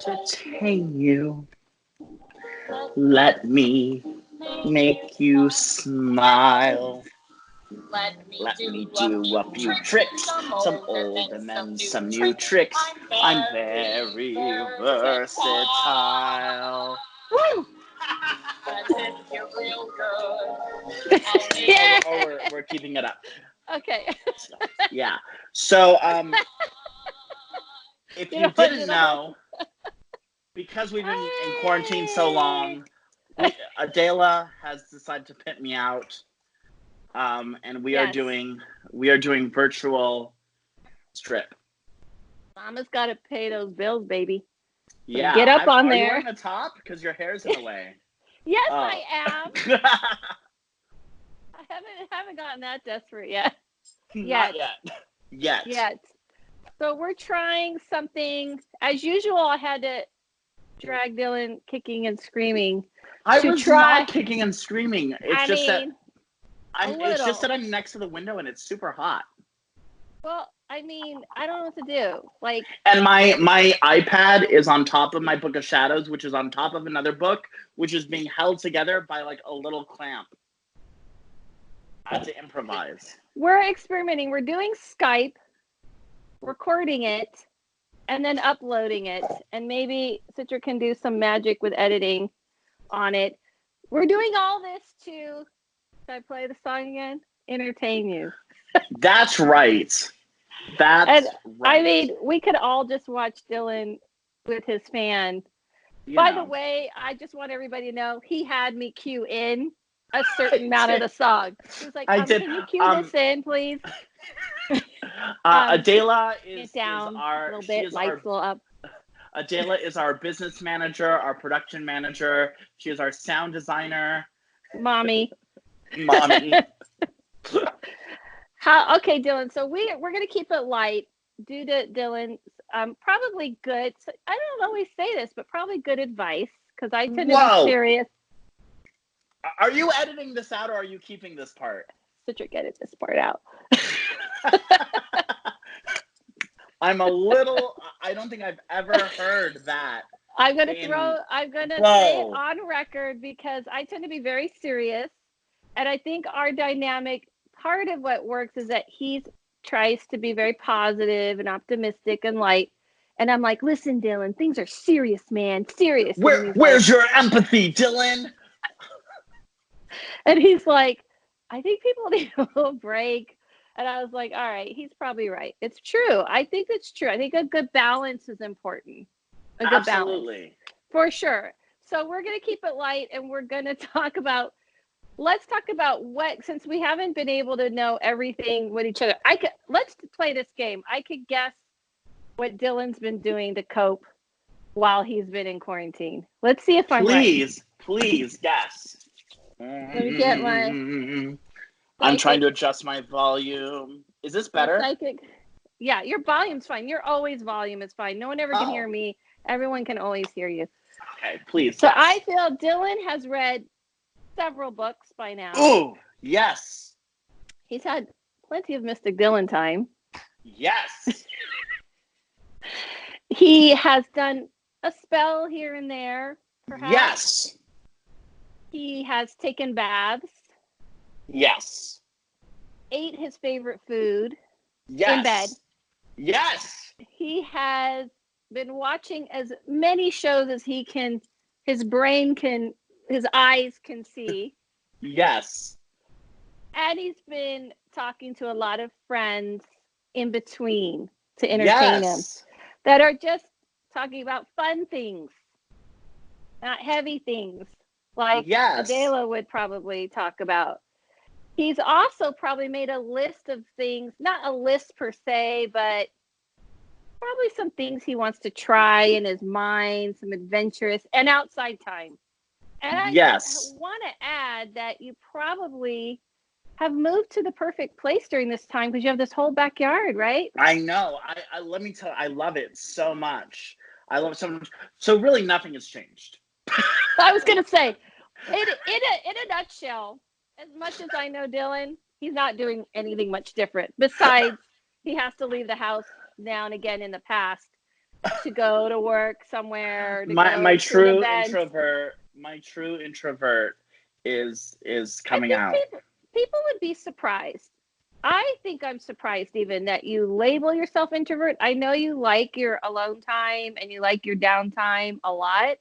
Entertain you. Let me make you smile. Let me Let do me do a few tricks, some old and then some new tricks. I'm very versatile. Woo! As if you're real good. Yeah. We're keeping it up. Okay. Yeah. So, if you put didn't it know, because we've been in quarantine so long, Adela has decided to pimp me out, and we are doing virtual strip. Mama's got to pay those bills, baby. Yeah. Get up on Are there. you wearing a top? Because your hair's in the way. Yes, I am. I haven't gotten that desperate yet. Not yet. So we're trying something. As usual, I had to drag Dylan kicking and screaming. I was not kicking and screaming. It's just that I'm next to the window and it's super hot. Well, I mean, I don't know what to do. Like, and my iPad is on top of my book of shadows, which is on top of another book, which is being held together by like a little clamp. I have to improvise. We're experimenting. We're doing Skype, recording it, and then uploading it. And maybe Citric can do some magic with editing on it. We're doing all this to, should I play the song again? Entertain you. That's right. Right. I mean, we could all just watch Dylan with his fan. By the way, I just want everybody to know he had me cue in a certain amount of the song. He was like, can you cue this in, please? Adela is down our a little bit, lights a little up. Adela is our business manager, our production manager. She is our sound designer. Mommy. Okay, Dylan. So we're going to keep it light due to Dylan's probably good. So I don't always say this, but probably good advice because I tend to be serious. Are you editing this out or are you keeping this part? Citric, edit this part out. I don't think I've ever heard that. I'm going to say it on record because I tend to be very serious. And I think our dynamic, part of what works is that he tries to be very positive and optimistic and light. And I'm like, listen, Dylan, things are serious, man. Serious. Where's your empathy, Dylan? And he's like, I think people need a little break. And I was like, all right, he's probably right. It's true. I think it's true. I think a good balance is important. A good balance. For sure. So we're going to keep it light and we're going to let's talk about since we haven't been able to know everything with each other. Let's play this game. I could guess what Dylan's been doing to cope while he's been in quarantine. Let's see if I'm right. Please guess. Let me get my... I'm trying to adjust my volume. Is this better? Yeah, your volume's fine. Your always volume is fine. No one ever can hear me. Everyone can always hear you. Okay, please. So I feel Dylan has read several books by now. Oh, yes. He's had plenty of Mystic Dylan time. Yes. He has done a spell here and there, perhaps. Yes. He has taken baths. Yes. Ate his favorite food. Yes. In bed. Yes. He has been watching as many shows as his eyes can see. Yes. And he's been talking to a lot of friends in between to entertain him that are just talking about fun things, not heavy things like Adela would probably talk about. He's also probably made a list of things, not a list per se, but probably some things he wants to try in his mind, some adventurous and outside time. And I want to add that you probably have moved to the perfect place during this time because you have this whole backyard, right? I know. Let me tell you, I love it so much. I love so much. So really nothing has changed. I was going to say, in a nutshell, as much as I know Dylan, he's not doing anything much different. Besides, he has to leave the house now and again in the past to go to work somewhere. My true introvert is coming out. People would be surprised. I think I'm surprised even that you label yourself introvert. I know you like your alone time and you like your downtime a lot,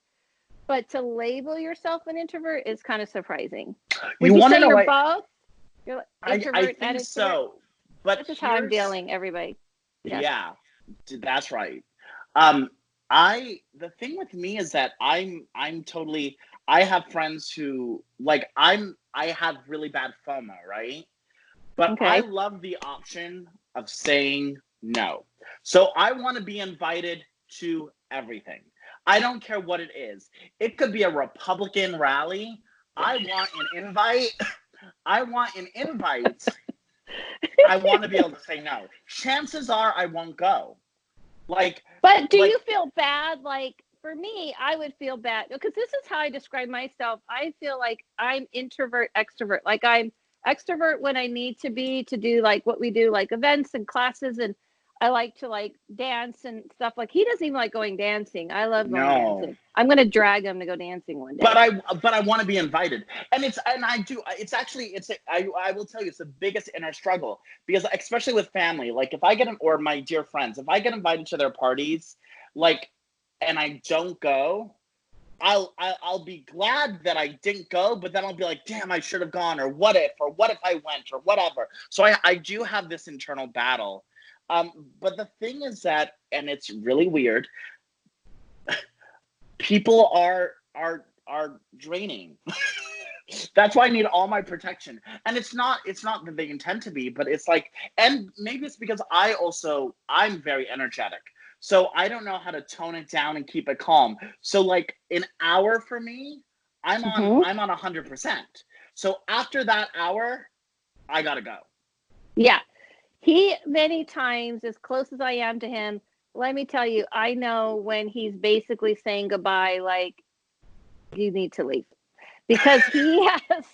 but to label yourself an introvert is kind of surprising. Would you say you're both? You're introvert I think and introvert? So, but this is how I'm dealing, everybody. Yeah, that's right. The thing with me is that I'm totally. I have friends who like I have really bad FOMO, right? But okay. I love the option of saying no. So I want to be invited to everything. I don't care what it is. It could be a Republican rally. I want an invite. I want to be able to say no. Chances are I won't go. But do you feel bad? Like, for me, I would feel bad because this is how I describe myself. I feel like I'm introvert, extrovert. Like I'm extrovert when I need to be to do like what we do, like events and classes, and I like to like dance and stuff. Like he doesn't even like going dancing. I love going dancing. I'm gonna drag him to go dancing one day. But I want to be invited, and I will tell you it's the biggest inner struggle because especially with family, like if I get or my dear friends, if I get invited to their parties, like, and I don't go. I'll be glad that I didn't go, but then I'll be like, damn, I should have gone, or what if I went, or whatever. So I do have this internal battle. But the thing is that, and it's really weird, people are draining. That's why I need all my protection. And it's not that they intend to be, but it's like, and maybe it's because I'm very energetic. So I don't know how to tone it down and keep it calm. So like an hour for me, I'm on 100%. So after that hour, I gotta go. Yeah. He many times, as close as I am to him, let me tell you, I know when he's basically saying goodbye, like, you need to leave. Because he has,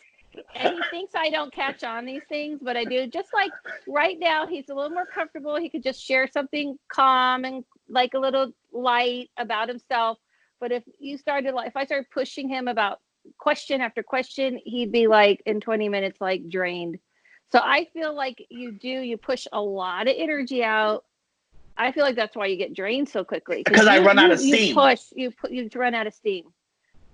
and he thinks I don't catch on these things, but I do. Just like right now, he's a little more comfortable. He could just share something calm and like a little light about himself. But if I started pushing him about question after question, he'd be like in 20 minutes, like drained. So I feel like you push a lot of energy out. I feel like that's why you get drained so quickly. Because I run out of steam. You run out of steam.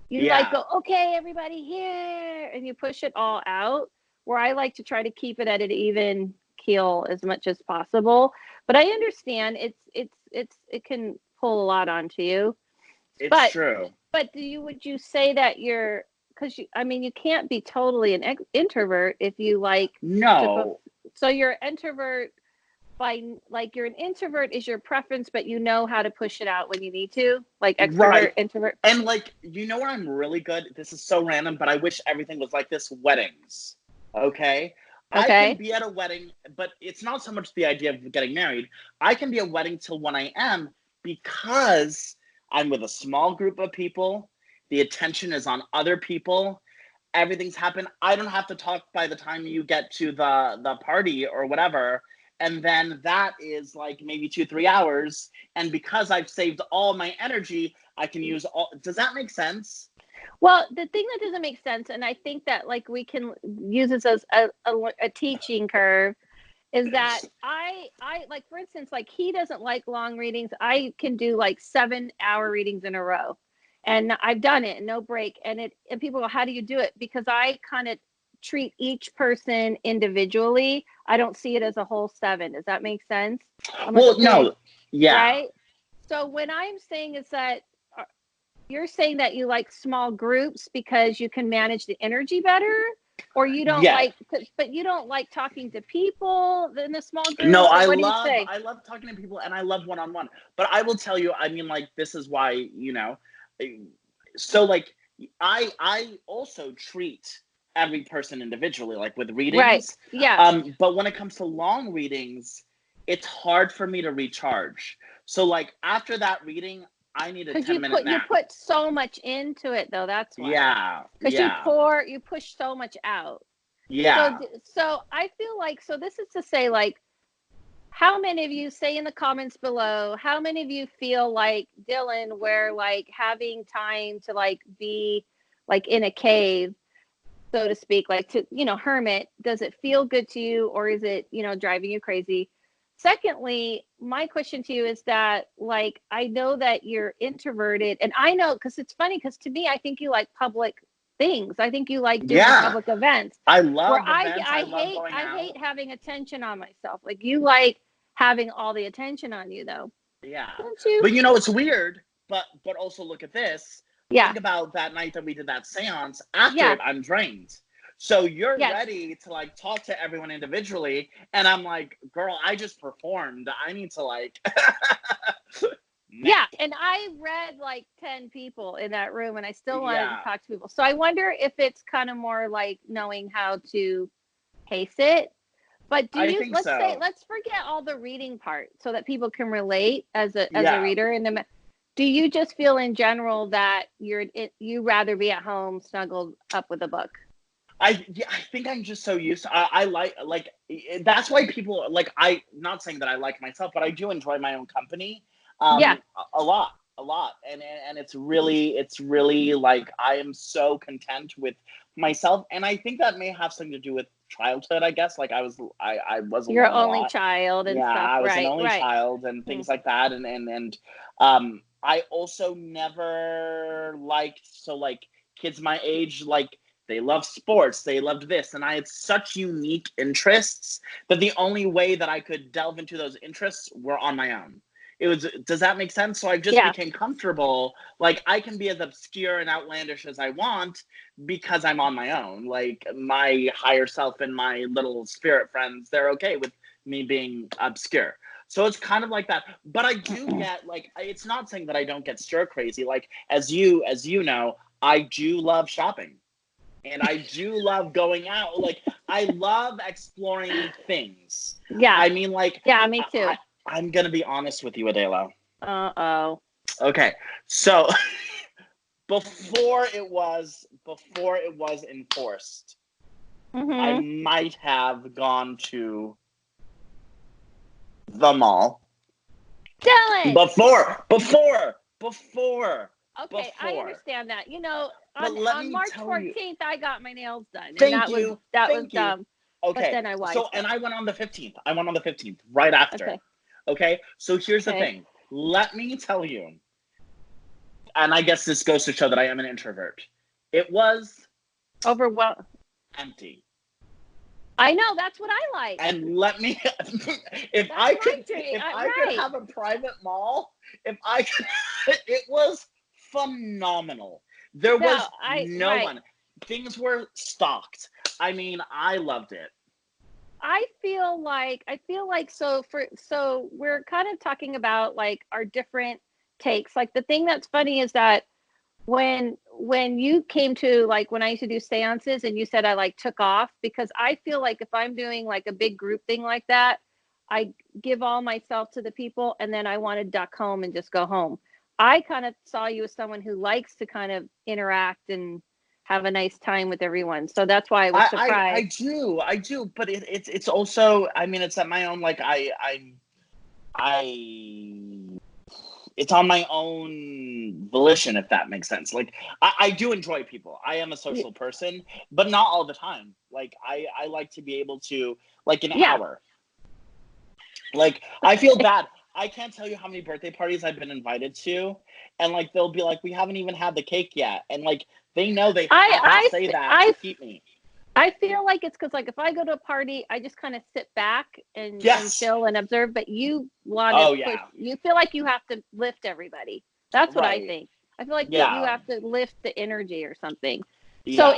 You like go, okay, everybody here, and you push it all out. Where I like to try to keep it at an even keel as much as possible. But I understand it can pull a lot onto you. It's true. But would you say that you're, because you can't be totally an introvert if you like. No. So you're an introvert you're an introvert is your preference, but you know how to push it out when you need to, like extrovert, right. Introvert. And like, where I'm really good, this is so random, but I wish everything was like this, weddings. Okay? I can be at a wedding, but it's not so much the idea of getting married. I can be at a wedding till when I am, because I'm with a small group of people. The attention is on other people. Everything's happened. I don't have to talk by the time you get to the party or whatever. And then that is like maybe 2-3 hours. And because I've saved all my energy, I can use all. Does that make sense? Well, the thing that doesn't make sense, and I think that like we can use this as a teaching curve, is that I like, for instance, like he doesn't like long readings. I can do like 7-hour readings in a row. And I've done it, no break. And people go, how do you do it? Because I kind of treat each person individually. I don't see it as a whole 7. Does that make sense? No. Yeah. Right? So when I'm saying is that you're saying that you like small groups because you can manage the energy better, or you don't but you don't like talking to people in the small groups? No, I love talking to people, and I love one-on-one. But I will tell you, like, this is why, so like I also treat every person individually, like with readings. Right. Yeah. But when it comes to long readings, it's hard for me to recharge. So like after that reading, I need a Because 10-minute nap. you put so much into it, though. That's why. Yeah. Because you push so much out. Yeah. So I feel like, so this is to say, like, how many of you, say in the comments below, how many of you feel like Dylan, where like having time to like be like in a cave, so to speak, like to, hermit, does it feel good to you, or is it, driving you crazy? Secondly, my question to you is that, like, I know that you're introverted, and I know, because it's funny, because to me, I think you like public things. I think you like doing public events. I love events. I hate having attention on myself. Like, you like having all the attention on you, though. Yeah. Don't you? But it's weird, but also look at this. Yeah. Think about that night that we did that seance. After it, I'm drained. So you're ready to like talk to everyone individually, and I'm like, girl, I just performed. I need to like Yeah, and I read like 10 people in that room, and I still wanted to talk to people. So I wonder if it's kind of more like knowing how to pace it. But let's forget all the reading part so that people can relate as a reader. And do you just feel in general that you rather be at home snuggled up with a book? I think I'm just so used to, I like that's why people like, not saying that I like myself, but I do enjoy my own company a lot, and it's really like, I am so content with myself, and I think that may have something to do with childhood, I guess. Like I was your only child and stuff. I was an only child and things like that, and I also never liked, so like kids my age, like they love sports, they loved this, and I had such unique interests that the only way that I could delve into those interests were on my own. Does that make sense? So I just became comfortable. Like, I can be as obscure and outlandish as I want because I'm on my own. Like, my higher self and my little spirit friends, they're okay with me being obscure. So it's kind of like that. But I do get, like, it's not saying that I don't get stir crazy. Like, as you know, I do love shopping. And I do love going out. Like, I love exploring things. Yeah. I mean, like... Yeah, me too. I'm going to be honest with you, Adela. Uh-oh. Okay. So, before it was enforced, I might have gone to the mall. Dylan! Before. Okay, I understand that. On March 14th, I got my nails done. Thank you. That was dumb. Okay. But then I watched and I went on the 15th. Right after. Okay. So here's the thing. Let me tell you. And I guess this goes to show that I am an introvert. It was overwhelmed. Empty. I know, that's what I like. And let me, if I could have a private mall, it was phenomenal. There was no one. Things were stocked. I mean, I loved it. I feel like so we're kind of talking about like our different takes. Like, the thing that's funny is that when you came to, like, when I used to do seances and you said I like took off, because I feel like if I'm doing like a big group thing like that, I give all myself to the people and then I want to duck home and just go home. I kind of saw you as someone who likes to kind of interact and have a nice time with everyone. So that's why I was surprised. I do. But it's also, I mean, it's at my own, like, it's on my own volition, if that makes sense. Like, I do enjoy people. I am a social person, but not all the time. Like, I like to be able to, like, an hour. Like, I feel bad. I can't tell you how many birthday parties I've been invited to, and like they'll be like, "We haven't even had the cake yet," and like they know they have to say that to keep me. I feel like it's because, like, if I go to a party, I just kind of sit back and chill and observe. But you want to push. You feel like you have to lift everybody. That's what I think. I feel like you have to lift the energy or something. Yeah.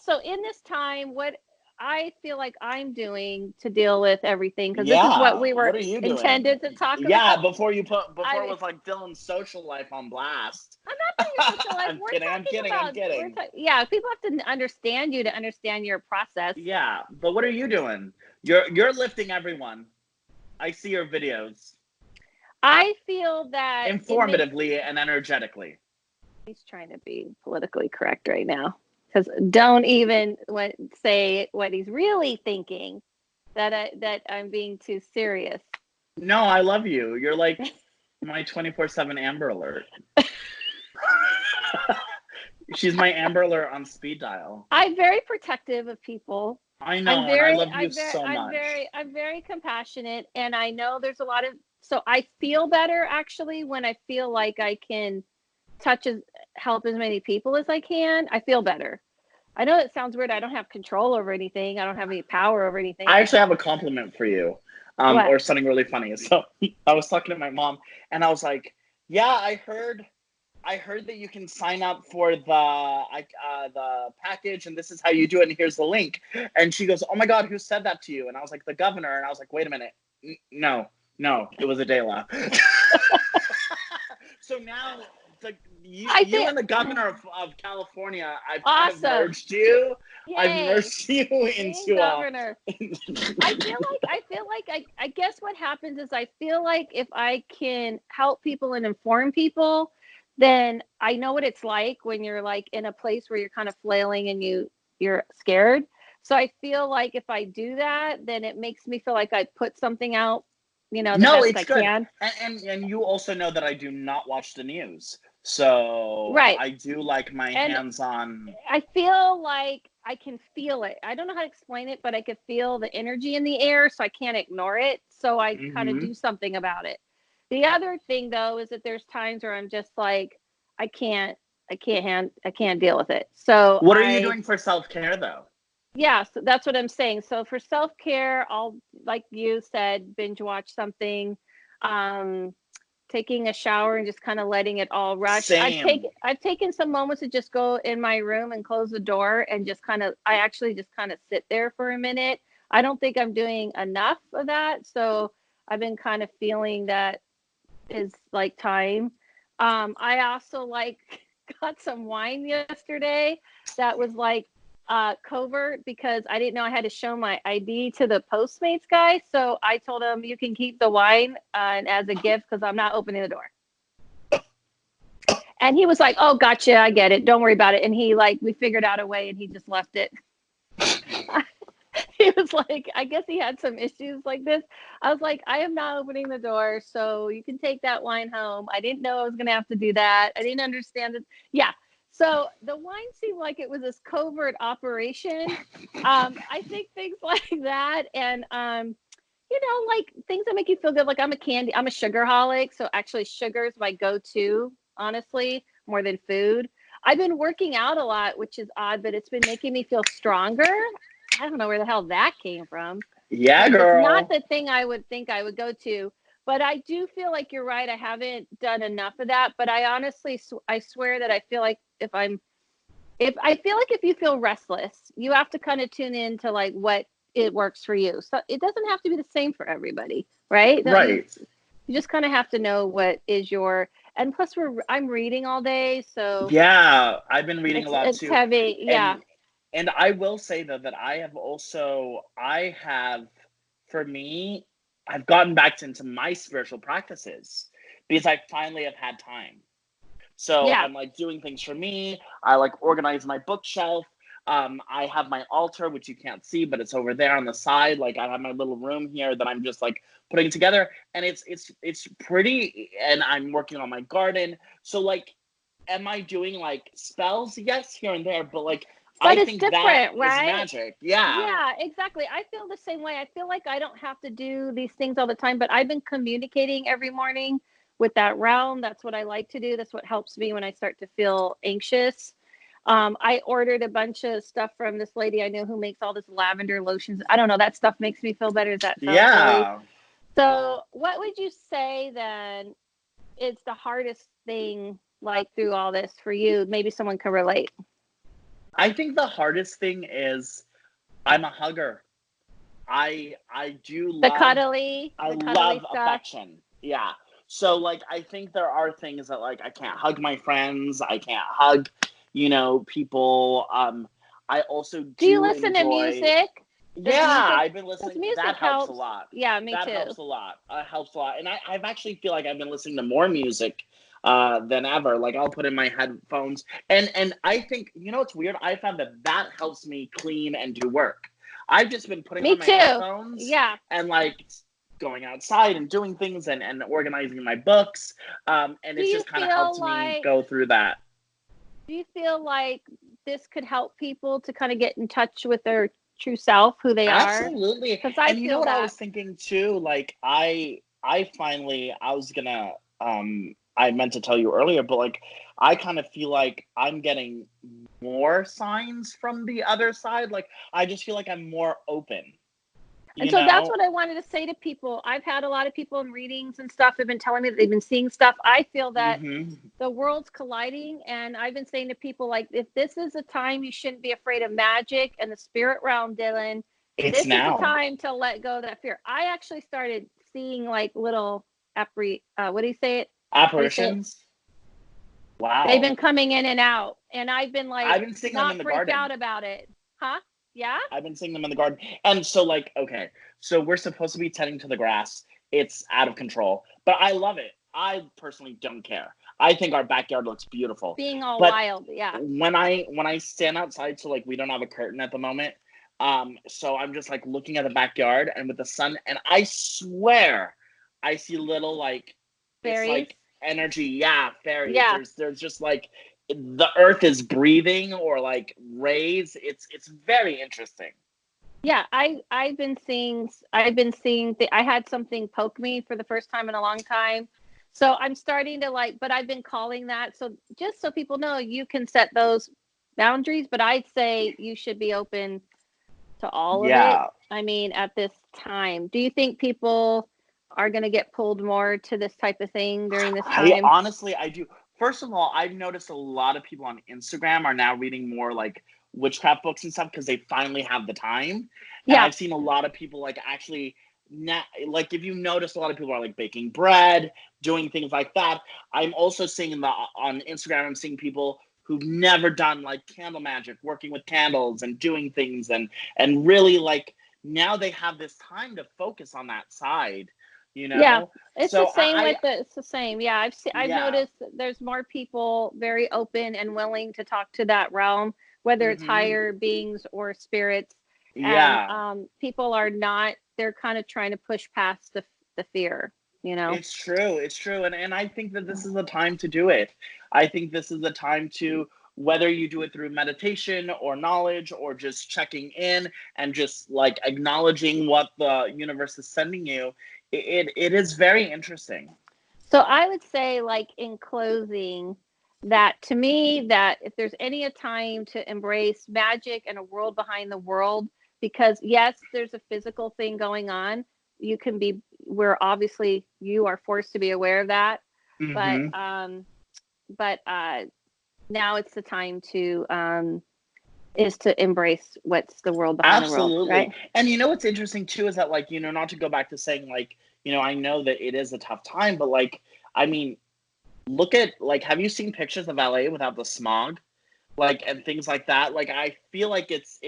So in this time, what I feel like I'm doing to deal with everything, because this is what we were intended to talk about. Yeah, before it was like Dylan's social life on blast. I'm not saying your social life. I'm kidding. Yeah, people have to understand you to understand your process. Yeah, but what are you doing? You're lifting everyone. I see your videos. I feel that informatively and energetically. He's trying to be politically correct right now, because don't even say what he's really thinking. That I'm being too serious. No, I love you. You're like my 24/7 Amber Alert. She's my Amber Alert on speed dial. I'm very protective of people. I know, and I love you so much. I'm very compassionate, and I know there's a lot of. So I feel better actually when I feel like I can help as many people as I can. I feel better. I know it sounds weird. I don't have control over anything. I don't have any power over anything. I actually have a compliment for you, or something really funny. So I was talking to my mom, and I was like, "Yeah, I heard that you can sign up for the package, and this is how you do it, and here's the link." And she goes, "Oh my God, who said that to you?" And I was like, "The governor." And I was like, "Wait a minute, no, it was Adela." So now you and the governor of California, I've kind of merged you. Yay. I've merged you into governor. I feel like I guess what happens is I feel like if I can help people and inform people, then I know what it's like when you're like in a place where you're kind of flailing and you're scared. So I feel like if I do that, then it makes me feel like I put something out, the best I can. And you also know that I do not watch the news. So right. I do like my hands-on. I feel like I can feel it. I don't know how to explain it, but I could feel the energy in the air, so I can't ignore it. So I kind of do something about it. The other thing though is that there's times where I'm just like, I can't deal with it. So what are you doing for self-care though? Yeah, so that's what I'm saying. So for self-care, I'll, like you said, binge watch something, taking a shower and just kind of letting it all rush. Same. I've taken some moments to just go in my room and close the door and I actually just kind of sit there for a minute. I don't think I'm doing enough of that. So I've been kind of feeling that is like time. I also got some wine yesterday that was like covert because I didn't know I had to show my ID to the Postmates guy. So I told him, you can keep the wine as a gift because I'm not opening the door. And he was like, oh, gotcha. I get it. Don't worry about it. And we figured out a way and he just left it. He was like, I guess he had some issues like this. I was like, I am not opening the door, so you can take that wine home. I didn't know I was going to have to do that. I didn't understand it. Yeah. So the wine seemed like it was this covert operation. I think things like that. And, like things that make you feel good. Like I'm a sugarholic. So actually sugar is my go-to, honestly, more than food. I've been working out a lot, which is odd, but it's been making me feel stronger. I don't know where the hell that came from. Yeah, girl. It's not the thing I would think I would go to, but I do feel like you're right. I haven't done enough of that, but I honestly, I swear that I feel like if you feel restless, you have to kind of tune into like what it works for you. So it doesn't have to be the same for everybody, right? Right. You just kind of have to know what is and plus I'm reading all day. So yeah, I've been reading a lot too. It's heavy. Yeah. And I will say though that for me, I've gotten back into my spiritual practices because I finally have had time. So I'm like doing things for me. I like organize my bookshelf. I have my altar, which you can't see, but it's over there on the side. Like I have my little room here that I'm just like putting together, and it's pretty. And I'm working on my garden. So like, am I doing like spells? Yes, here and there, but like. But I it's think different, that right? is magic. Yeah. Yeah, exactly. I feel the same way. I feel like I don't have to do these things all the time, but I've been communicating every morning with that realm. That's what I like to do. That's what helps me when I start to feel anxious. I ordered a bunch of stuff from this lady I know who makes all this lavender lotions. I don't know. That stuff makes me feel better. Does that sound silly? So what would you say then is the hardest thing like through all this for you? Maybe someone can relate. I think the hardest thing is I'm a hugger. I do love the cuddly love stuff. affection. Yeah. So like I think there are things that like I can't hug my friends. I can't hug, people. I also do you listen to music? I've been listening. Music That helps a lot. Yeah, me that too. helps a lot. Helps a lot. And I've actually feel like I've been listening to more music than ever. Like I'll put in my headphones, and I think it's weird. I found that helps me clean and do work. I've just been putting on my headphones, and like going outside and doing things and organizing my books, and it's just kind of helped me go through that. Do you feel like this could help people to kind of get in touch with their true self, who they are? Absolutely. And you know what I was thinking too? Like I was gonna I meant to tell you earlier, but like I kind of feel like I'm getting more signs from the other side. Like I just feel like I'm more open. And so that's what I wanted to say to people. I've had a lot of people in readings and stuff have been telling me that they've been seeing stuff. I feel that the world's colliding, and I've been saying to people, like, if this is a time you shouldn't be afraid of magic and the spirit realm, Dylan, this is the time to let go of that fear. I actually started seeing like little what do you say it? Apparitions. Wow. They've been coming in and out, and I've been seeing not them in the freaked garden. out about it. Huh? Yeah? I've been seeing them in the garden. And so like, okay, so we're supposed to be tending to the grass. It's out of control. But I love it. I personally don't care. I think our backyard looks beautiful. Being all wild, yeah. When I stand outside, so like we don't have a curtain at the moment. So I'm just like looking at the backyard and with the sun, and I swear I see little like fairies? It's like energy. Yeah, fairies. Yeah. There's just like the earth is breathing, or like rays. It's very interesting. Yeah, I've been seeing I had something poke me for the first time in a long time. So I'm starting to but I've been calling that. So just so people know, you can set those boundaries, but I'd say you should be open to all of it. I mean, at this time, do you think people are going to get pulled more to this type of thing during this time? I do. First of all, I've noticed a lot of people on Instagram are now reading more like witchcraft books and stuff because they finally have the time. And I've seen a lot of people like actually like if you notice, a lot of people are like baking bread, doing things like that. I'm also seeing on Instagram, I'm seeing people who've never done like candle magic, working with candles and doing things and really like now they have this time to focus on that side. Yeah, it's the same it's the same. Yeah, I've noticed that there's more people very open and willing to talk to that realm, whether it's higher beings or spirits. And people are not, they're kind of trying to push past the fear, It's true. And I think that this is the time to do it. I think this is the time to, whether you do it through meditation or knowledge or just checking in and just like acknowledging what the universe is sending you. It is very interesting. So I would say, like, in closing, that to me, that if there's a time to embrace magic and a world behind the world, because yes, there's a physical thing going on. Where obviously you are forced to be aware of that. But now it's the time to embrace what's the world behind the world. Right? And what's interesting too is that like, not to go back to saying like, I know that it is a tough time, but like, I mean, look at like, have you seen pictures of LA without the smog? Like, and things like that. Like, I feel like it's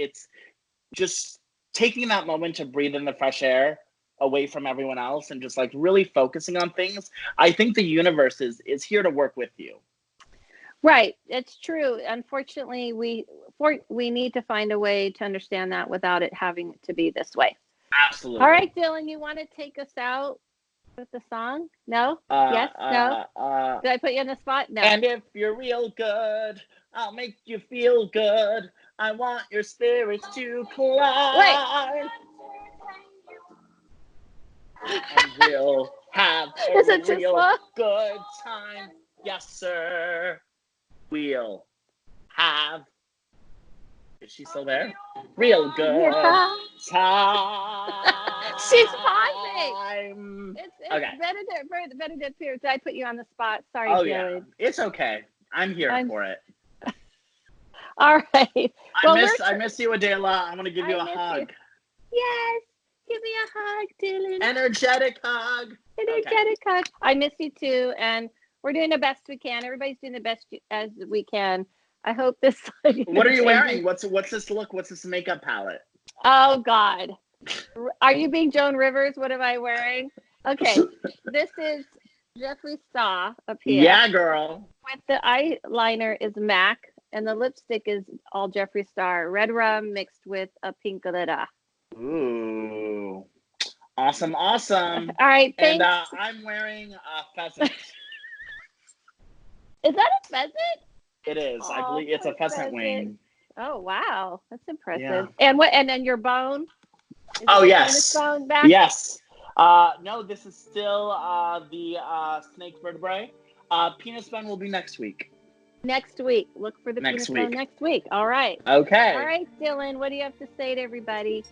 just taking that moment to breathe in the fresh air away from everyone else and just like really focusing on things. I think the universe is here to work with you. Right. It's true. Unfortunately, we need to find a way to understand that without it having to be this way. Absolutely. All right, Dylan, you want to take us out with the song? No? Yes? No? Did I put you on the spot? No. And if you're real good, I'll make you feel good. I want your spirits to climb. And we'll have a real good time. Yes, sir. We'll have. Is she still there? Real good time. She's pausing. It's okay. Better to appear. Did I put you on the spot? Sorry, Dylan. Yeah. It's okay. I'm here for it. All right. I miss you, Adela. I'm going to give you a hug. Yes. Give me a hug, Dylan. Energetic hug. Hug. I miss you too. And we're doing the best we can. Everybody's doing the best as we can. I hope this. What are you wearing? What's this look? What's this makeup palette? Oh, God. Are you being Joan Rivers? What am I wearing? Okay. This is Jeffree Star up here. Yeah, girl. With the eyeliner is MAC, and the lipstick is all Jeffree Star. Red rum mixed with a pink glitter. Ooh. Awesome, awesome. All right, And thanks. I'm wearing a pheasant. Is that a pheasant? It is. I believe it's a pheasant wing. Oh, wow. That's impressive. Yeah. And what? And then your bone? Is Oh, it yes. bone back? Yes. No, this is still the snake vertebrae. Penis bone will be next week. Next week. Look for the penis bone next week. All right. Okay. All right, Dylan, what do you have to say to everybody?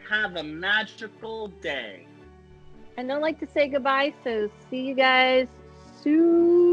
Have a magical day. And don't like to say goodbye, so see you guys soon.